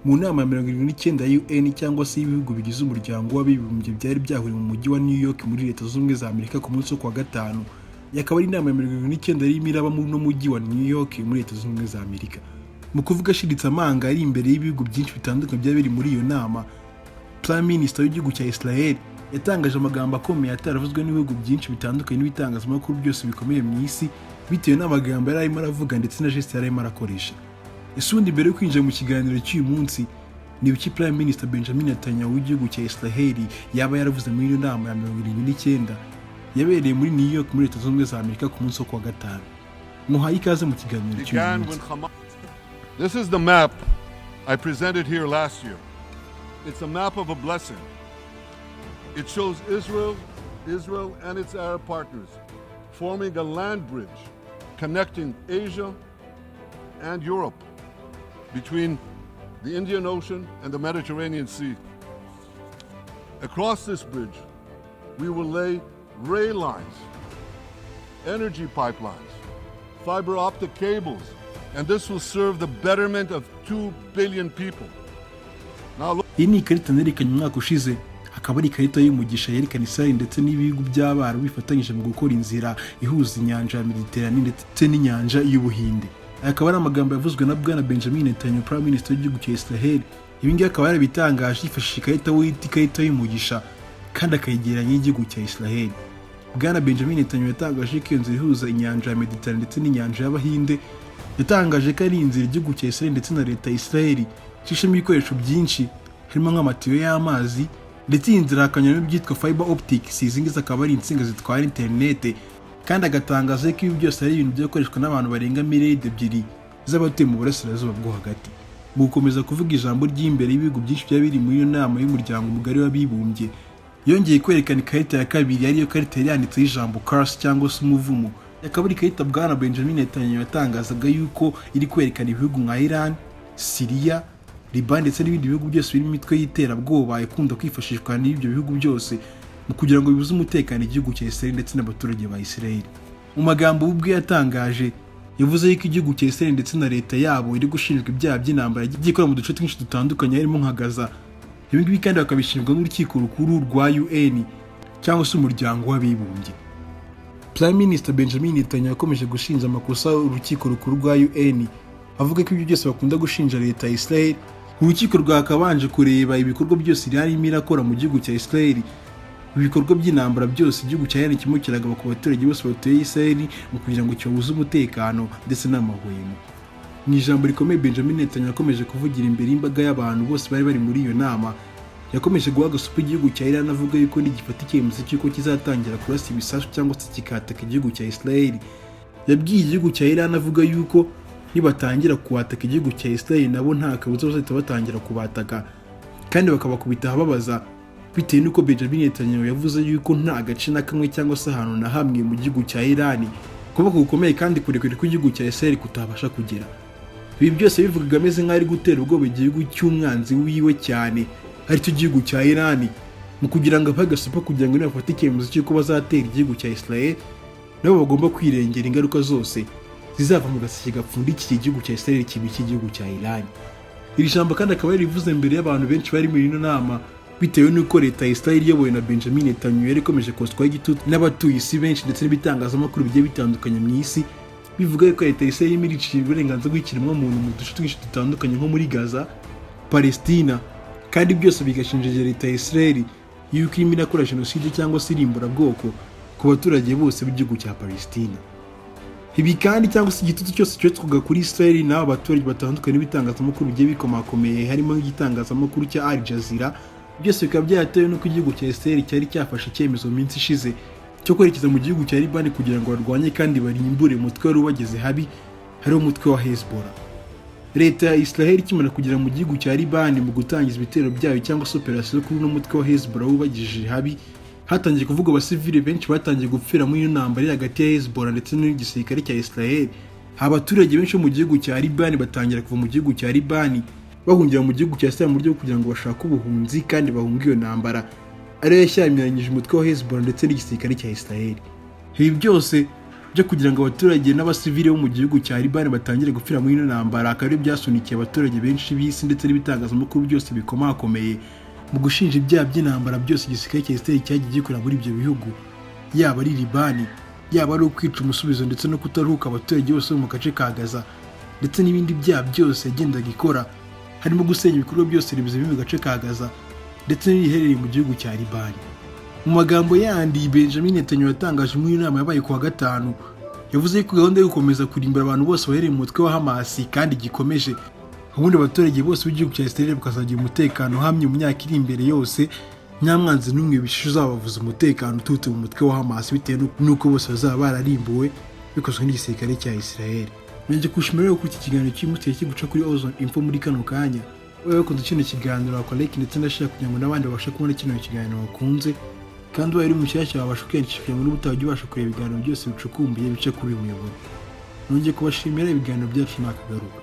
mu nama ya 79 ya UN cyangwa se yibihugu bigize umuryango wabibumbye byari byahuriye mu mujyi wa New York muri Leta Zunze Ubumwe za Amerika ku munsi wo kuwa gatanu. Yakaba ari inama ya 79 yari iraba mu mujyi wa New York muri Leta Zunze Ubumwe za Amerika. Mu kuvuga ashiditse amanga ari imbere y'ibihugu byinshi bitandukanye byabiri muri iyo nama, Prime Minister w'igihugu cya Israel yatangaje amagambo akomeye ataravuzwe n'ibihugu byinshi bitandukanye n'ibitangazamakuru byose bikomeye mu isi bitewe n'amagambo yari arimo aravuga ndetse na geste yari arimo arakoresha. Isundi mbere yo kwinjira mu kiganiro cy'uyu munsi, ni biki Prime Minister Benjamin Netanyahu w'igihugu cya Israel yaba yaravuze muri iyo nama ya 79 yabereye muri New York muri Leta Zunze Ubumwe za Amerika ku munsi wo kuwa gatanu. Muhaye ikaze mu kiganiro cy'uyu munsi. This is the map I presented here last year. It's a map of a blessing. It shows Israel and its Arab partners forming a land bridge connecting Asia and Europe between the Indian Ocean and the Mediterranean Sea. Across this bridge, we will lay rail lines, energy pipelines, fiber optic cables, and this will serve the betterment of 2 billion people. Iyi ni ikarita nerekanye umwaka ushize, akaba ari ikarita y'umugisha yerekana Israel ndetse n'ibihugu by'Abarabu bifatanyije mu gukora inzira ihuza inyanja ya Mediterane ndetse n'inyanja y'Ubuhinde. Akaba ari amagambo yavuzwe na Bwana Benjamin Netanyahu, Prime Minister w'igihugu cya Israel. Ibi ngibi akaba yarabitangaje yifashishije ikarita wita ikarita y'umugisha kandi akayigereranya n'igihugu cya Israel. Bwana Benjamin Netanyahu yatangaje ko iyo nzira ihuza inyanja ya Mediterane ndetse n'inyanja y'Abahinde yatangaje ko ari inzira igihugu cya Israel ndetse na leta ya Israel ishishemo ibikoresho byinshi harimo nk'amatiyo y'amazi ndetse iyi nzira hakanyuramo ibyitwa fiber optics. Izi ngizi akaba ari insinga zitwara interinete, kandi agatangaza ko ibi byose ari ibintu byakoreshwa n'abantu barenga miliyoni 2 z'abatuye mu burasirazuba bwo hagati. Mu gukomeza kuvuga ijambo ry'imbere y'ibihugu byinshi byabiri muri iyo nama y'umuryango mugari wabibumbye, yongeye kwerekana ikarita ya kabiri ariyo karita yari yanditseho ijambo curse cyangwa se umuvumo. Yakaba ari ikarita Bwana Benjamin Netanyahu yatangazaga yuko iri kwerekana ibihugu nka Iran, Syria, Liban ndetse n'ibindi bihugu byose birimo imitwe y'iterabwoba ikunda kwifashishwa n'ibyo bihugu byose mu kugira ngo bibuze umutekano igihugu cya Israel ndetse n'abaturage ba Israel. Mu magambo ubwe yatangaje, yavuze yuko igihugu cya Israel ndetse na leta yabo iri gushinjwa ibyaha by'intambara gikora mu duce twinshi dutandukanye harimo nka Gaza. Ibi ngibi kandi bakabishinjwa n'urukiko rukuru rwa UN cyangwa se umuryango w'abibumbye. Prime Minister Benjamin Netanyahu yakomeje gushinja amakosa urukiko rukuru rwa UN, avuga ko ibyo byose bakunda gushinja leta ya Israel. Urukiko rwakabanje kureba ibikorwa byose irimo irakora mu gihugu cya Israel, ibikorwa by'intambara byose igihugu cya Iran kimukiraga ku baturage bose batuye Israel mu kugira ngo kibabuze umutekano ndetse n'amahwemo. Mu ijambo rikomeye Benjamin Netanyahu yakomeje kuvugira imbere y'imbaga y'abantu bose bari bari muri iyo nama, yakomeje guha agasupu igihugu cya Iran avuga yuko nigifata icyemezo cy'uko kizatangira kurasa ibisasu cyangwa se kikataka igihugu cya Israel. Yabwiye igihugu cya Iran avuga yuko nibatangira kubataka igihugu cya Israel nabo nta kabuza bazahita batangira kubataka kandi bakabakubita ababaza, bitewe n'uko Benjamin Netanyahu yavuze yuko nta gace na kamwe cyangwa se ahantu na hamwe mu gihugu cya Iran kuba gukomeye kandi kurekure kw'igihugu cya Israel kutabasha kugera. Ibi byose bivugaga ameze nk'ari gutera ubwoba igihugu cy'umwanzi wiwe cyane ari cyo gihugu cya Iran, mu kugira ngo apagasupa kugira ngo nibafate icyemezo cy'uko bazatera igihugu cya Israel nabo bagomba kwirengera ingaruka zose zizava mu gaseke gapfundikiye igihugu cya Israel kibi cy'igihugu cya Iran. Iri jambo kandi akaba yarivuze imbere y'abantu benshi bari muri ino nama, bitewe n'uko leta ya Israel iyobowe na Benjamin Netanyahu yari ikomeje koswa igitutu n'abatuye isi benshi ndetse n'ibitangazamakuru bigiye bitandukanye mu isi, bivuga ko leta ya Israel irimo iricira uburenganzira bw'ikiremwamuntu mu duce twinshi dutandukanye nko muri Gaza, Palestina, kandi byose bigashinja leta ya Israel yuko irimo irakora jenoside cyangwa se irimburabwoko ku baturage bose b'igihugu cya Palestina. Ibi kandi cyangwa se igitutu cyose cyotwaga kuri Israel n'aba baturage batandukanye n'ibitangazamakuru bigiye bikomakomeye harimo nk'igitangazamakuru cya Al Jazeera, byose bikaba byatewe n'uko igihugu cya Israel cyari cyafashe icyemezo mu minsi ishize cyo kwerekeza mu gihugu cya Liban kugira ngo barwanye kandi barimbure umutwe wari ubageze habi, hari umutwe wa Hezbollah. Leta ya Israel ikimara kugera mu gihugu cya Liban mu gutangiza ibitero byayo cyangwa se operasiyo kuri n'umutwe wa Hezbollah ubagije habi, hatangiye kuvuga abasivili benshi batangiye gupfira muri iyo ntambara hagati ya Hezbollah ndetse n'igisirikare cya Israel. Abaturage benshi mu gihugu cya Liban batangira kuva mu gihugu cya Liban bahungira mu gihugu cya Israel mu buryo kugira ngo bashake ubuhunzi kandi bahunge iyo ntambara ariyo yashyamiranyije umutwe wa Hezbollah ndetse n'igisirikare cya Israel. Ibi byose byo kugira ngo abaturage n'abasivile bo mu gihugu cya Libani batangire gupfira muri ino ntambara, akaba ari byasunikiye abaturage benshi b'isi ndetse n'ibitangazamakuru byose bikomakomeye mu gushinja ibyaha by'intambara byose igisirikare cya Israel cyagiye gikora muri ibyo bihugu, yaba ari Libani, yaba ari ukwica umusubizo ndetse no kutaruhuka abaturage bose mu gace ka Gaza, ndetse n'ibindi byaha byose yagendaga ikora, harimo gusenya ibikorwa byose remezo biri mu gace ka Gaza ndetse n'ibiherereye mu gihugu cya Libani. Mu magambo yandi, Benjamin Netanyahu yatangaje muri inama yabaye kuwa gatanu, yavuze ko gahunda yo gukomeza kurimbura abantu bose bahereye mu mutwe wa Hamas kandi gikomeje, ubundi abaturage bose b'igihugu cya Israel bakazagira umutekano uhamye mu myaka iri imbere yose, nta mwanzi n'umwe bishisha uzabavuza umutekano uturutse mu mutwe wa Hamas bitewe n'uko bose bazaba bararimbuwe bikozwe n'igisirikare cya Israel. Nongeye kushimira rero kuri iki kiganiro cy'imuteye kiguca kuri Ozone Info muri kano kanya. Wowe ukunda kino kiganiro wakora like ndetse ndashaka kugira ngo n'abandi babashe kubona kino kiganiro bakunze, kandi ubaye uri mushyashya wabasha kwiyandikisha kugira ngo n'ubutaha ubasha kureba ibiganiro byose bicukumbuye bice kuri uyu muyoboro. Nongeye kubashimira ibiganiro byacu nakagaruka.